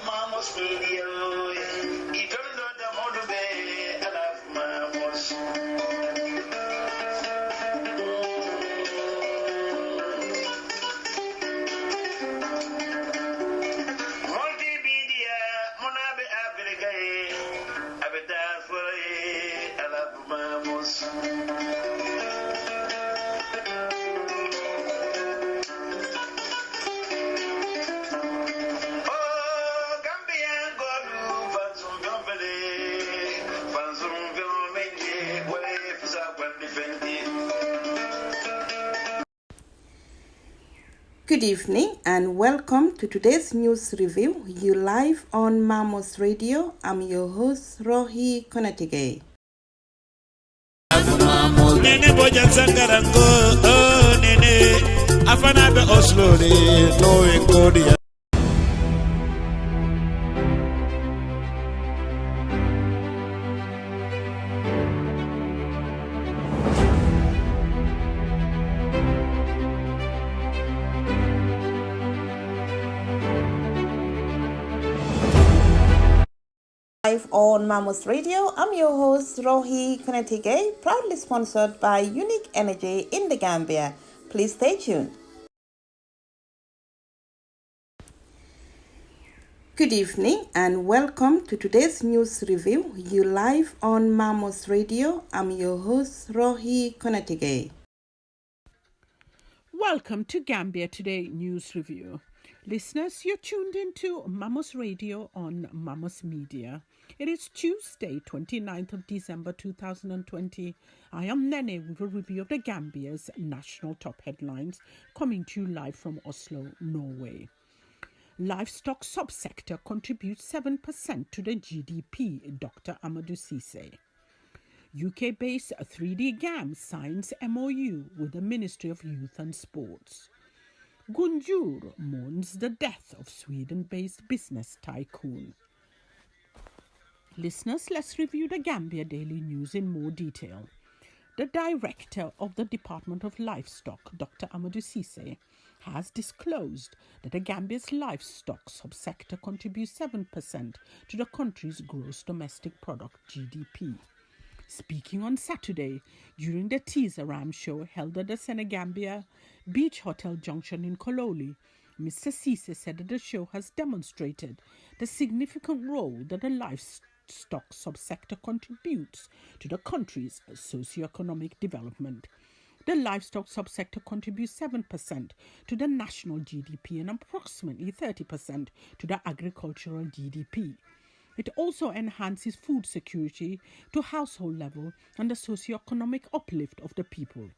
Mamos media, it don't know the Monobe, I love Mamos. Multimedia, Monabe Africa, Abetas for I love Mamos. Good evening and welcome to today's news review. You live on Mamos Radio. I'm your host Rohi Konatige. Nene bojan sangarango, oh nene, afana be Oslo de no encodia. Live on Mamos Radio, I'm your host Rohi Konatige, proudly sponsored by Unique Energy in the Gambia. Please stay tuned. Good evening and welcome to today's news review. You live on Mamos Radio. I'm your host Rohi Konatige. Welcome to Gambia Today News Review. Listeners, you're tuned into Mamos Radio on Mamos Media. It is Tuesday, 29th of December 2020. I am Nene with a review of the Gambia's national top headlines, coming to you live from Oslo, Norway. Livestock subsector contributes 7% to the GDP, Dr. Amadou Cisse. UK-based 3D GAM signs MOU with the Ministry of Youth and Sports. Gunjur mourns the death of Sweden-based business tycoon. Listeners, let's review the Gambia Daily News in more detail. The director of the Department of Livestock, Dr. Amadou Cisse, has disclosed that the Gambia's livestock subsector contributes 7% to the country's gross domestic product, GDP. Speaking on Saturday during the Teaser Ram show held at the Senegambia Beach Hotel Junction in Kololi, Mr. Cisse said that the show has demonstrated the significant role that the livestock subsector contributes to the country's socioeconomic development. The livestock subsector contributes 7% to the national GDP and approximately 30% to the agricultural GDP. It also enhances food security to household level and the socioeconomic uplift of the people.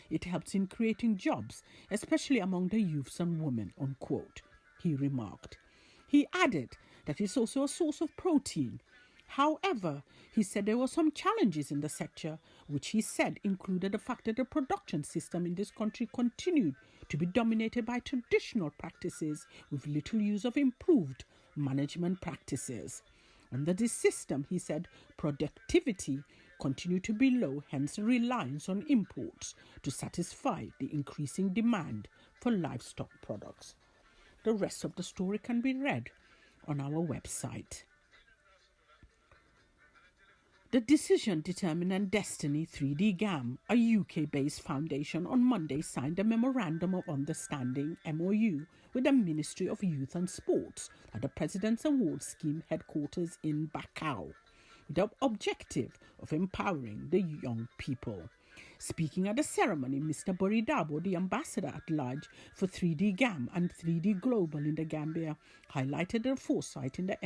It helps in creating jobs, especially among the youths and women, unquote, he remarked. He added that it's also a source of protein. However, he said there were some challenges in the sector, which he said included the fact that the production system in this country continued to be dominated by traditional practices with little use of improved management practices. Under this system, he said, productivity continued to be low, hence reliance on imports to satisfy the increasing demand for livestock products. The rest of the story can be read on our website. The Decision, Determine and Destiny 3D GAM, a UK-based foundation, on Monday signed a Memorandum of Understanding, MOU, with the Ministry of Youth and Sports at the President's Award Scheme headquarters in Bakau, with the objective of empowering the young people. Speaking at the ceremony, Mr. Boridabo, the ambassador at large for 3D GAM and 3D Global in the Gambia, highlighted the foresight in the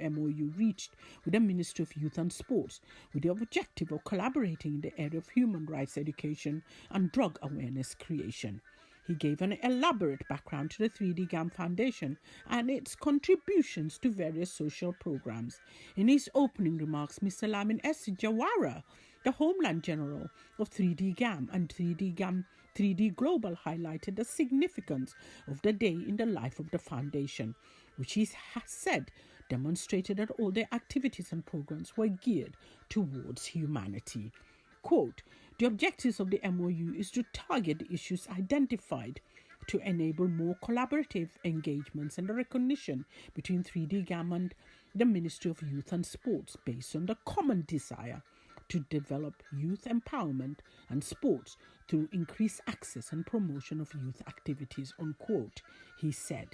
MOU reached with the Ministry of Youth and Sports with the objective of collaborating in the area of human rights education and drug awareness creation. He gave an elaborate background to the 3D GAM Foundation and its contributions to various social programs. In his opening remarks, Mr. Lamin S. Jawara, the Homeland General of 3D GAM and 3D Global, highlighted the significance of the day in the life of the foundation, which he has said demonstrated that all their activities and programs were geared towards humanity. Quote, the objectives of the MOU is to target the issues identified to enable more collaborative engagements and the recognition between 3D GAM and the Ministry of Youth and Sports based on the common desire to develop youth empowerment and sports through increased access and promotion of youth activities, unquote, he said.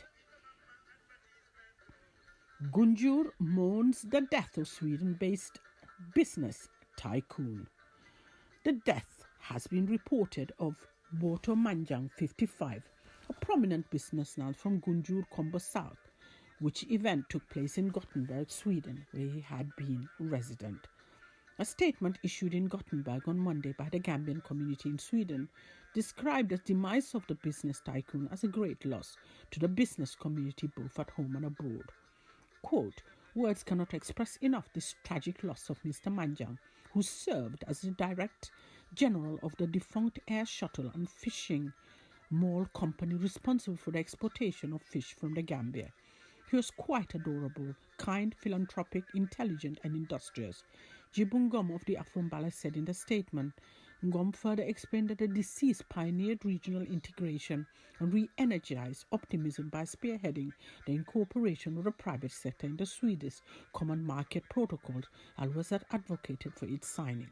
Gunjur mourns the death of Sweden-based business tycoon. The death has been reported of Boto Manjang, 55, a prominent businessman from Gunjur, Kombo South, which event took place in Gothenburg, Sweden, where he had been resident. A statement issued in Gothenburg on Monday by the Gambian community in Sweden described the demise of the business tycoon as a great loss to the business community both at home and abroad. Quote, words cannot express enough this tragic loss of Mr. Manjang, who served as the Director General of the defunct air shuttle and fishing mall company responsible for the exportation of fish from the Gambia. He was quite adorable, kind, philanthropic, intelligent, and industrious. Jibun Ngom of the Afrombala said in the statement. Ngom further explained that the deceased pioneered regional integration and re-energized optimism by spearheading the incorporation of the private sector in the Swedish Common Market Protocol and was advocated for its signing.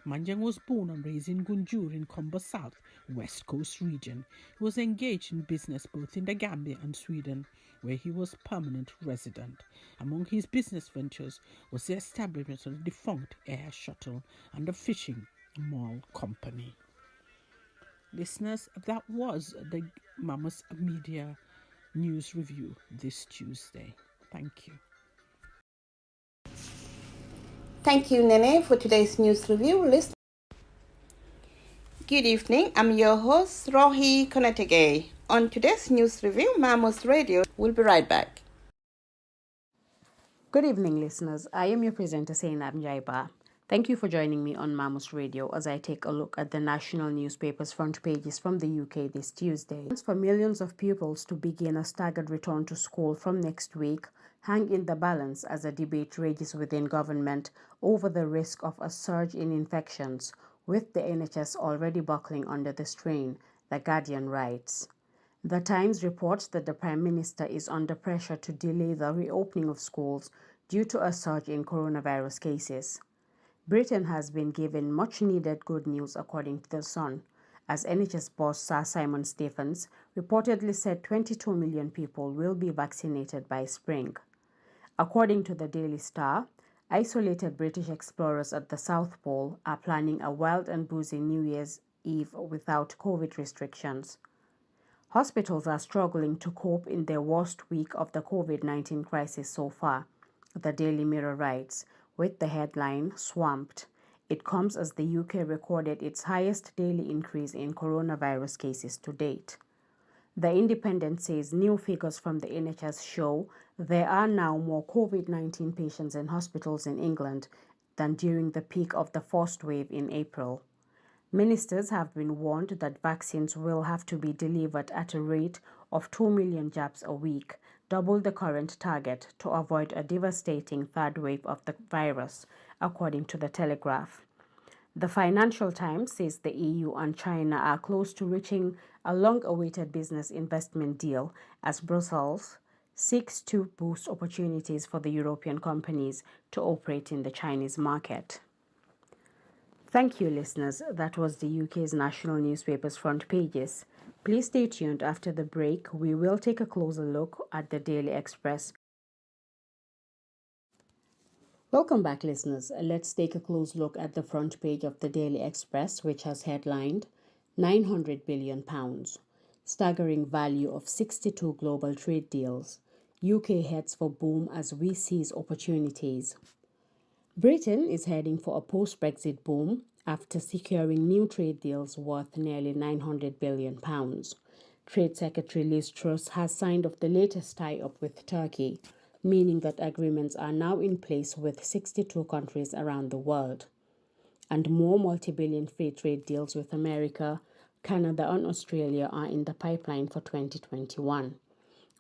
Manjang was born and raised in Gunjur in Kombo South, West Coast region. He was engaged in business both in the Gambia and Sweden, where he was permanent resident. Among his business ventures was the establishment of the defunct air shuttle and the fishing mall company. Listeners, that was the Mamos Media News Review this Tuesday. Thank you. Thank you, Nene, for today's news review. Good evening. I'm your host, Rohi Konatege. On today's news review, Mamos Radio. We'll be right back. Good evening, listeners. I am your presenter, Sainab Njaiba. Thank you for joining me on Mamos Radio as I take a look at the national newspapers' front pages from the UK this Tuesday. For millions of pupils to begin a staggered return to school from next week hang in the balance as a debate rages within government over the risk of a surge in infections, with the NHS already buckling under the strain, The Guardian writes. The Times reports that the Prime Minister is under pressure to delay the reopening of schools due to a surge in coronavirus cases. Britain has been given much-needed good news, according to The Sun, as NHS boss Sir Simon Stephens reportedly said 22 million people will be vaccinated by spring. According to the Daily Star, isolated British explorers at the South Pole are planning a wild and boozy New Year's Eve without COVID restrictions. Hospitals are struggling to cope in their worst week of the COVID-19 crisis so far, the Daily Mirror writes, with the headline, Swamped. It comes as the UK recorded its highest daily increase in coronavirus cases to date. The Independent says new figures from the NHS show there are now more COVID-19 patients in hospitals in England than during the peak of the first wave in April. Ministers have been warned that vaccines will have to be delivered at a rate of 2 million jabs a week, double the current target, to avoid a devastating third wave of the virus, according to The Telegraph. The Financial Times says the EU and China are close to reaching a long-awaited business investment deal as Brussels seeks to boost opportunities for the European companies to operate in the Chinese market. Thank you, listeners. That was the UK's national newspapers' front pages. Please stay tuned. After the break, we will take a closer look at the Daily Express. Welcome back, listeners. Let's take a close look at the front page of the Daily Express, which has headlined £900 billion, staggering value of 62 global trade deals. UK heads for boom as we seize opportunities. Britain is heading for a post-Brexit boom after securing new trade deals worth nearly £900 billion. Trade Secretary Liz Truss has signed off the latest tie-up with Turkey, meaning that agreements are now in place with 62 countries around the world. And more multi-billion free trade deals with America, Canada and Australia are in the pipeline for 2021.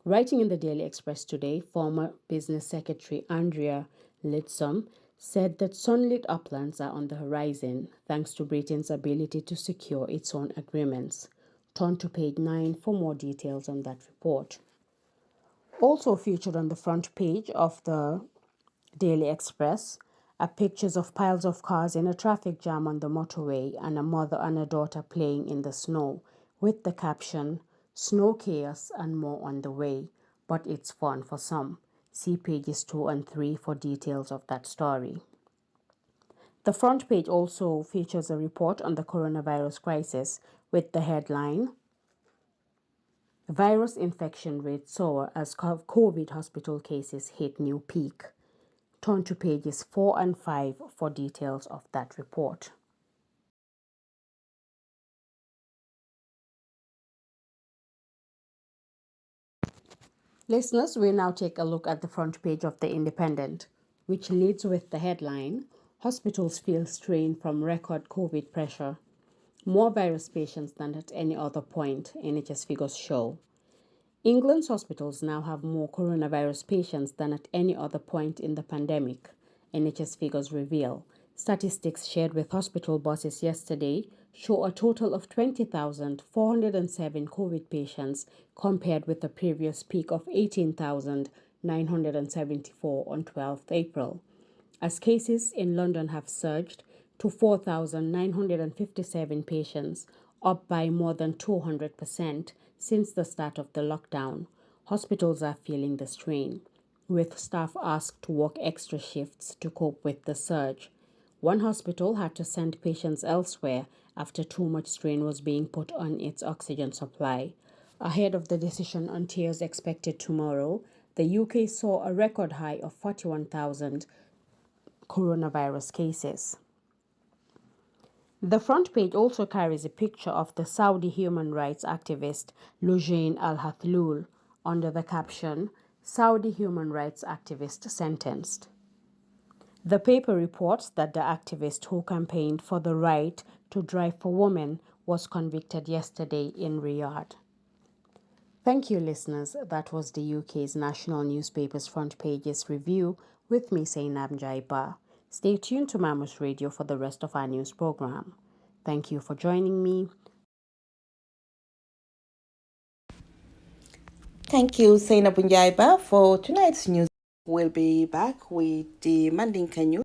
Writing in the Daily Express today, former Business Secretary Andrea Lidsom said that sunlit uplands are on the horizon thanks to Britain's ability to secure its own agreements. Turn to page 9 for more details on that report. Also featured on the front page of the Daily Express are pictures of piles of cars in a traffic jam on the motorway and a mother and a daughter playing in the snow with the caption, "Snow chaos and more on the way, but it's fun for some." See pages 2 and 3 for details of that story. The front page also features a report on the coronavirus crisis with the headline, "Virus infection rate soar as COVID hospital cases hit new peak." Turn to pages 4 and 5 for details of that report. Listeners, we now take a look at the front page of The Independent, which leads with the headline, "Hospitals feel strain from record COVID pressure. More virus patients than at any other point," NHS figures show. England's hospitals now have more coronavirus patients than at any other point in the pandemic, NHS figures reveal. Statistics shared with hospital bosses yesterday show a total of 20,407 COVID patients compared with the previous peak of 18,974 on 12th April. As cases in London have surged to 4,957 patients, up by more than 200% since the start of the lockdown, hospitals are feeling the strain, with staff asked to work extra shifts to cope with the surge. One hospital had to send patients elsewhere after too much strain was being put on its oxygen supply. Ahead of the decision on tiers expected tomorrow, the UK saw a record high of 41,000 coronavirus cases. The front page also carries a picture of the Saudi human rights activist Loujain Al-Hathloul under the caption, "Saudi human rights activist sentenced." The paper reports that the activist who campaigned for the right to drive for women was convicted yesterday in Riyadh. Thank you, listeners. That was the UK's national newspapers' front pages review with me, Zainab Njaiba. Stay tuned to Mamos Radio for the rest of our news program. Thank you for joining me. Thank you, Zainab Njaiba, for tonight's news. We'll be back with the Mandinka news.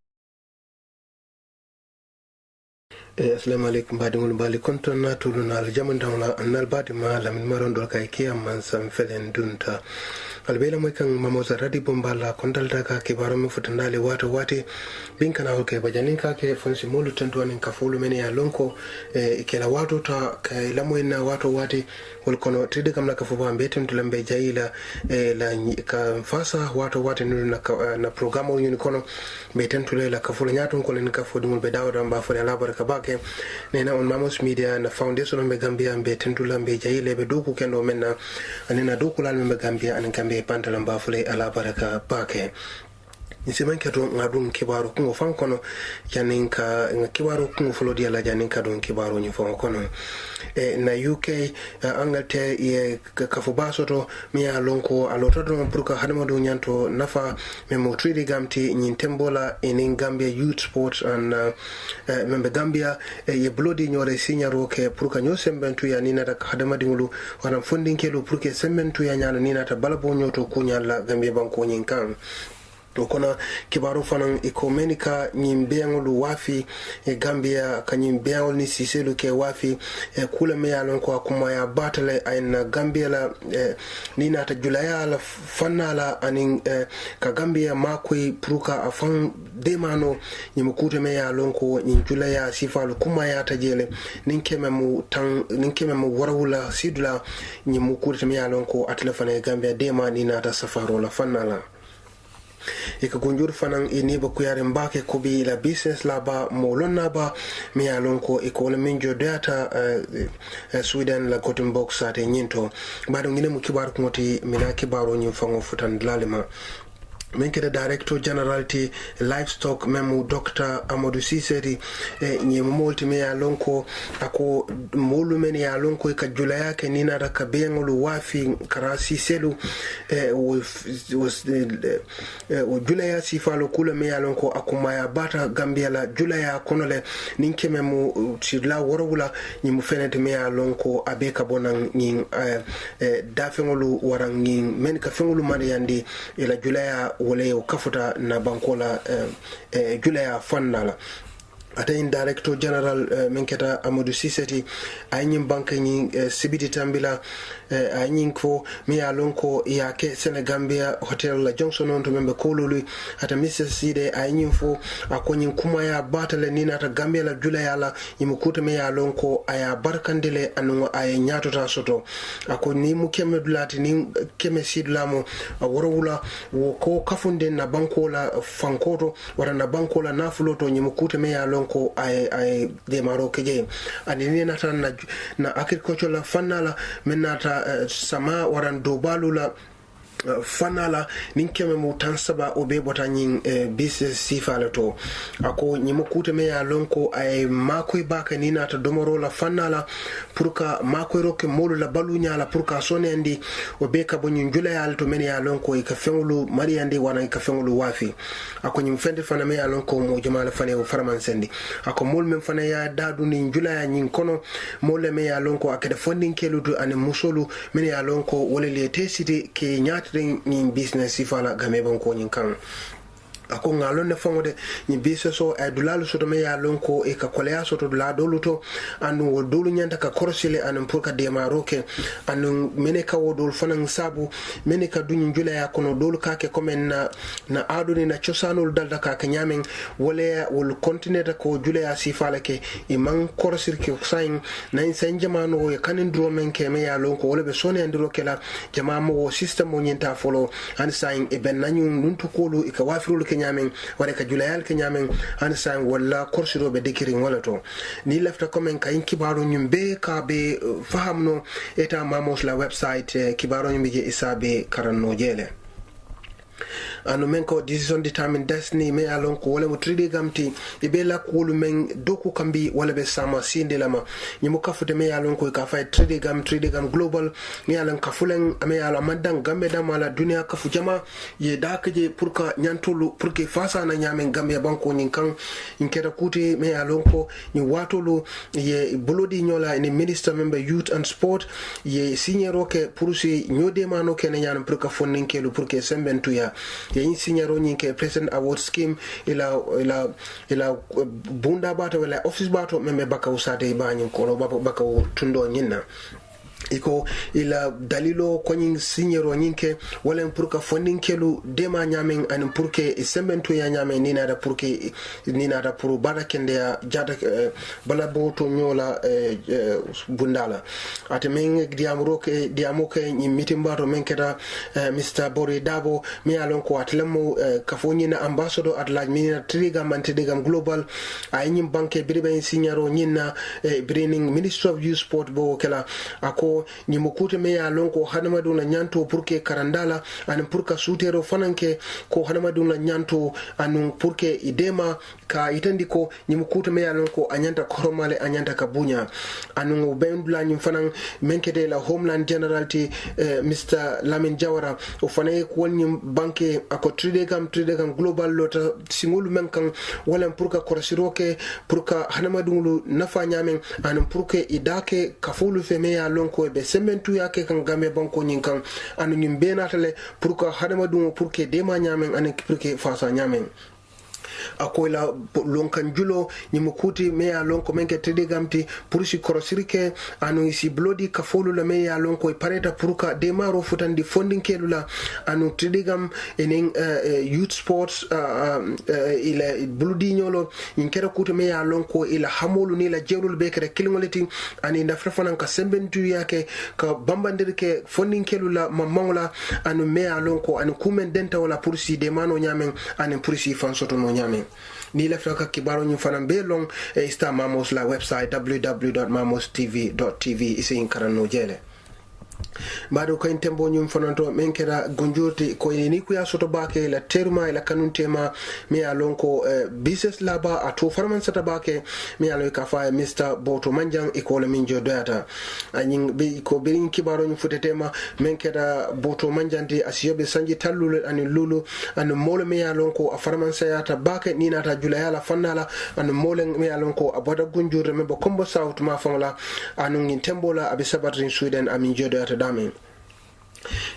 Assalamu alaikum badingul bali konton na tulu na aljaman dawla annal badi ma lamin maron dol kay kiyam man sam felen dunta albela moy kan Mamos radi bombala kondal daga kibaro mi futandale wato wati bin kana hoke bajanin ka ke fonsi molu tanto anen ka fulu men ya lonko ikela wato ta kay lamoy na wato wati wol kono tide kam na ka fuba mbetem to lambe jayila la ka fasa wato wati na programo yuni kono mbetem to la ka fulu nyaton ko len ka fodumul be dawda mba fo la baraka bake nena on Mamos Media na foundation be Gambia be tendula be jayile be doku kendo menna anena doku lal be Gambia anen kambe pantalam ba fule ala baraka bake nisiman kato ngadum kibaru kungo fankono janinka kibaru kungo folodi ala janinka don kibaru ni fankono na UK Angleterre ye kafubaso to miya lonko aloto don bruka hadama do nyanto nafa memo tridi gamti nyintembola in Gambia youth sports and membe Gambia ye blodi nyore sinyaro ke bruka nyosembentu ya nina ta hadama dingulu wana funding kelo bruke sembentu ya nyana nina ta balabo nyoto kunyala Gambia banko nyinkan okona kibaru fanan ikomenika nyimbeangulu wafi Gambia kanyimbeangulu ni siselu ke wafi kula meyalon kwa kuma ya batale aina Gambia la nina ta julaya la fanala anin ka Gambia makwe pruka afan demano nyimukute meyalon ko julaya sifalu kuma ya tajele ninkeme mu warawula sidula nyimukute meyalon ko atlefane Gambia dema nina ta safaro la fanala ika gunjur fanan ini ba kuyare mbake kubi la business laba molonna ba mi alonko ikola minjo data Sweden la Gothenburg sate nyinto bado ngine mu kibar ngoti mina kibaro nyi fango futan lalema min kede director general ti livestock memu Dr. Amadou Cissé ñemo molti me ya lonko ako molu men ya lonko ka julaya ke nina da ka bengolu wafi karasi selu o julaya sifalo kula me ya lonko akuma ya bata Gambia la julaya konole ninke memu sidla worowula ñimu fenete me ya lonko abe ka bonan ñin dafengolu warang ñin men ka fengolu mariyandi ila julaya wole o kafuta na bankola julaya fannala atayin director general menketa Amadou Cissé ayñim banque ñi sibiti tambila ayñin ko mi ya lonko ya ke Senegambia hotel la Johnson on to membe kolulu ata Mr. Side ayñin fo akonyin kuma ya batale ni nata Gambia la julaya la yimu kuta mi ya lonko aya barkandele anu ay nyatota soto ako ni mu keme dulati ni keme sidlamo worowula wo ko kafunde na bankola fankoto wara na bankola nafuloto yimu kuta mi ya ko ay de maroke je ani ni nata na agriculture la fanala menata sama waran do balula fanala ninkeme mu tansaba o be bota nyin business sifala to ako nyimo kute me ya lonko ay makoy baka ni nata domoro la fanala purka makoy roke molu la balunya la purka sonendi o be ka bonyin jula ya to men ya lonko e ka fengulu mariande wana ka fengulu wafi ako nyim fende fana me ya lonko mo jamaala fane o farman sendi ako mol men fana ya dadu ni jula ya nyin kono mol me ya lonko akede funding keludu ane musolu men ya lonko wole le tesiti ke nyat ni business sifala game banko nyin kan ako ngalon ne fongode ni business so ay dulalu soto me ya lonko e ka kolea soto dula doluto anu wo dolu nyanda ka korsile anu pour ka demaroke anu mene ka wo dol fanan sabu mene ka dunyi jula ya kono dolu ka ke komen na aduni na chosanul dalda ka nyamen wala wol continent ko jula ya sifala ke iman korsil ke sain na insan jamano e kanin dromen ke me ya lonko wala be sone andiro kala jamamo wo system mo nyinta follow an sain e ben nanyum nuntu kolu e ka wafirul ke nyamen wala ka julayal ke nyamen an san wala korsiro be dikirin wala to ni lafta komen ka in kibaro nyumbe ka be fahamno eta Mamos la website kibaro nyumbe je isabe karanno jele anu men ko decision determine destiny me alon ko wala mo tridi gamti e be la ko men doku kambi wala be sama sindelama ni mo kafute me alon ko ka fay tridi gam global ni alon kafulen me ala madan gambe dam wala dunia kafu jama ye dakaje pour ka nyantulu pour que fasa na nyamen gambe banko nyin kan in keta kuti me alon ko ni watolu ye bolodi nyola ni minister member youth and sport ye signero ke pour si nyode mano ke nyan pour ka fonnin kelu pour que sembentu ya ye signero nyinke president award scheme ila bunda bato wala office bato meme baka usate banyin ko baka tundo nyinna iko ila dalilo kwenye signero nyinke wala mpurka funding kelu dema nyamen an mpurke sembentu ya nyamen nina da purke nina da puru bara kende ya jada bala boto nyola bundala ate men diamoke ni mitimbato menketa Mr. Bori Dabo mi alon ko atlemo kafoni na ambassador atla mina triga global ayim banke biribe signero nyina bringing minister of youth sport bo kala ako ni mukute me ya lonko hanamadu na nyanto purke karandala an purka sutero fananke ko hanamadu na nyanto anu purke idema ka itandiko ni mukute me ya lonko anyanta koromale anyanta kabunya anu bendula ni fanan menkede la homeland generality Mr. Lamin Jawara o fanaye ko woni banke ako tridegam global lota singulu menkan wala purka korasiroke purka hanamadu nafa nyamen anu purke idake kafulu feme ya lonko be sementu yake kan game banko nyin kan anu nyimbe natale pour que hadama dum pour que dema nyamen ane pour que fasa nyamen akola lonkan julo nyimukuti me ya lonko menke tede gamti pour si korosirike anu isi blodi ka folu la me ya lonko e pareta pour ka demaro futandi funding kelula anu tede gam enen youth sports ila bludi nyolo inkera kuti me ya lonko ila hamolu ni la jerul bekere kilingoleti ani nda frafanan ka sembentu yake ka bambandirke funding kelula mamangla anu me ya lonko anu kumen denta wala pour si demano nyamen anu pour si fansoto no nyamen ni lefta ka kibaro ñu fanam be long sta Mamos la website www.mamostv.tv isi in karano jele mbaɗo koyen tembo ñum fonanto min keda gonjorti koye ni kuya soto bake la terma ila kanuntema mi ya lon ko business laba a to farman sata bake mi ya ka fa Mr. Boto Manjang ikola min jodoyata anin be ko berin kibaro ñu futetema min keda Boto Manjandi asiyobe sanji tallule ani lulu an molo mi ya lon ko a farman sayata bake ni nata julayala fannala an molo mi ya lon ko abada gonjorti men bo kombo south ma famala anu ngin tembola abi sabatrin Sweden amin jodoyata dami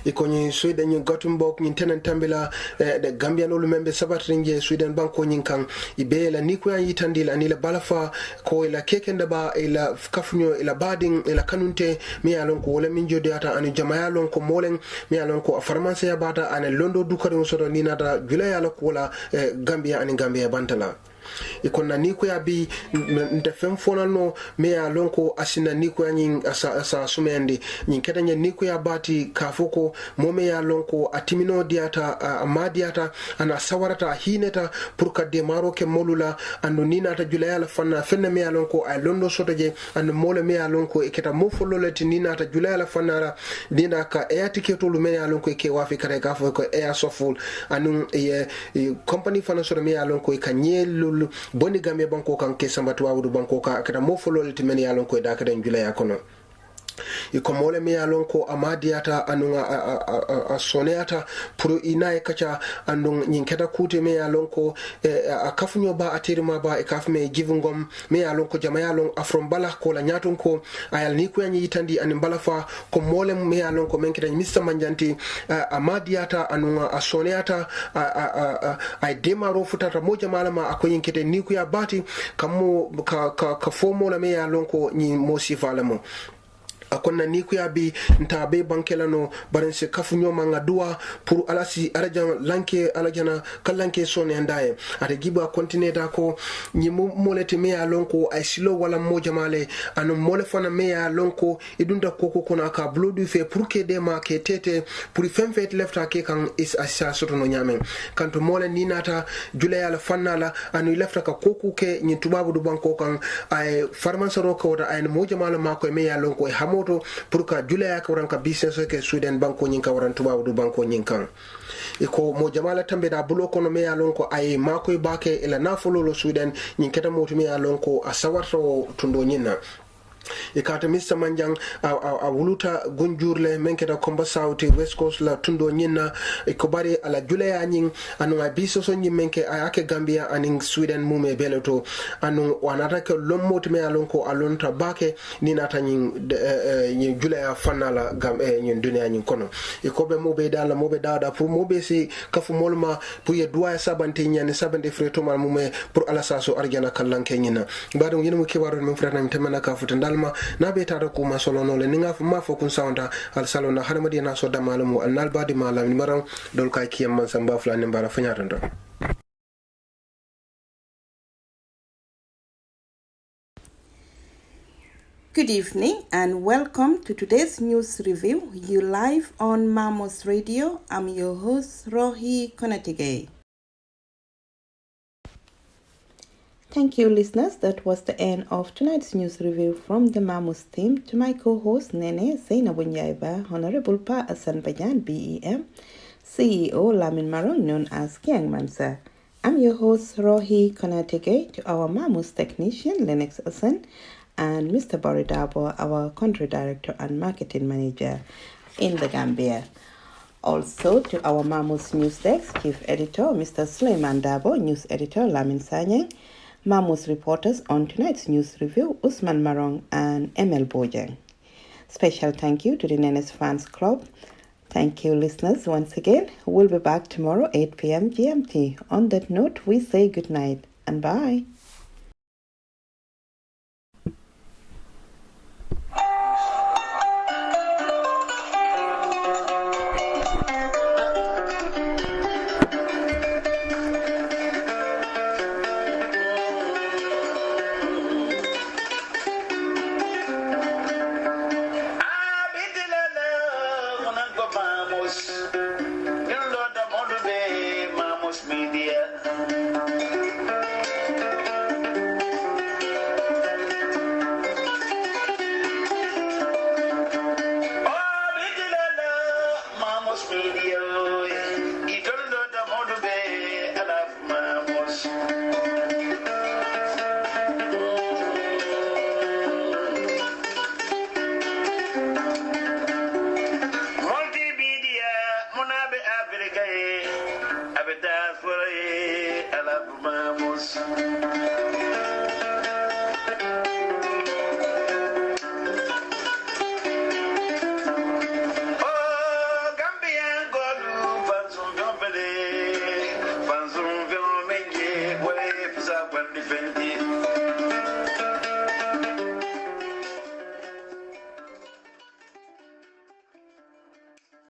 ikonyi Sweden ñu Gothenburg ñin tenen tambila de Gambianolu membe sabatrinje Sweden banko ñin kan ibela ni ko yitandila ani la balafa ko ila kekende ba ila kafunyo ila bading ila kanunte mi alon ko wala min jodi ata ani jamaya lon ko molen mi alon ko farmanse ya bata ani londo dukari soto ni nata julaya la ko la Gambia ani Gambia bantala ikonna ni ko yabi nte fem fonano me ya lonko asina ni ko nyin asa sumendi nyin keda nyen ni ko ya bati kafoko mo me ya lonko atimino diata amadiata ana sawarata hineta pour ka demaro ke molula ando nina ta julaya la fanna fenna me ya lonko ay londo sotoje ando mole me ya lonko eketa mo fololeti nina ta julaya la fanna dina ka e atiketo lu me ya lonko ke wafi kare kafo ko e asoful anu company fana so me ya lonko e kanyelu boni Gambia banko kan ke sambatu wawdu banko ka akata mo folol timeni yalon ko da kada njula yakono iko mole mi yalon ko amadiata anunga a soneata pour ina e kacha andung nyin keta kute mi yalon ko a kafunyo ba atirima ba e kafme givungom mi yalon ko jama yalon afrom bala ko la nyatun ko ayal ni ko yanyi tandi anin balafa ko mole mi yalon ko menkita Mr. Manjanti amadiata anunga a soneata ay demaro futata mo jama lama akoyin kete ni ko ya bati kamo ka fomo la mi yalon ko ni mo sifalamo akonna ni ku yabi nta be bankela no barin se kafu nyoma ngadua pour alasi alajan lanke alajana kallanke sone ndaye ate giba continue da ko ni molete me ya lonko ay silo wala mo jamale anu mole fana me ya lonko idunda koko kona ka blodu fe pour que de ma ke tete pour fem fet lefta ke kan is asa soto no nyame kanto mole ni nata jule ya la fanala anu lefta ka koko ke ni tubabu du banko kan ay farmansaro ko da ay mo jamale mako me ya lonko e moto pour ka julaya ka waran ka business ke Sweden banko nyin ka waran tuba du banko nyin kan iko mo jamala tambe da bulo kono me yalon ko ay makoy bake ila nafolo lo Sweden nyin keta moto me yalon ko asawarto tundo nyina ikata Mr. Manjang a wuluta gonjurle menketa komba sauti West Coast la tundo nyina ikobari ala julaya nyin anu a biso so nyin menke ayake Gambia aning Sweden mume beleto anu wanata ke lommot me alon ko alonta bake ni nata nyin nyin julaya fanala gam nyin dunia nyin kono ikobe mobe dala mobe dada pour mobe si kafu molma pour ye doya sabante nyane sabante freto mal mume pour ala saso arjana kallanke nyina badu nyina mo kibaro men frata mi temana ka futa na be tata kuma solono le ninga ma fo kun sawnda al salona harmadi na so damalumu al nalbadi malam ni maram dol kay kiyam man samba fulani mbara fanyatando. Good evening and welcome to today's news review. You live on Mamos Radio. I'm your host Rohi Konatige. Thank you, listeners. That was the end of tonight's news review from the Mamos team. To my co-host Nene Zainabunjaiba, Honorable Pa Asan Bajan, BEM, CEO Lamin Marong, known as Kiang Mansa. I'm your host Rohi Konatege. To our Mamos technician Lennox Asan and Mr. Boridabo, our country director and marketing manager in the Gambia. Also to our Mamos News Desk, Chief Editor Mr. Suleiman Dabo, News Editor Lamin Sanyang, Mamos reporters on tonight's news review, Usman Marong and ML Bojang. Special thank you to the Nenes Fans Club. Thank you, listeners, once again. We'll be back tomorrow, 8 p.m. GMT. On that note, we say good night and bye. Mamos Media. diaspora, I love Mamos. Oh, Gambian God, Fanzum Company, Fanzum Vilmenye, Waves up and defend.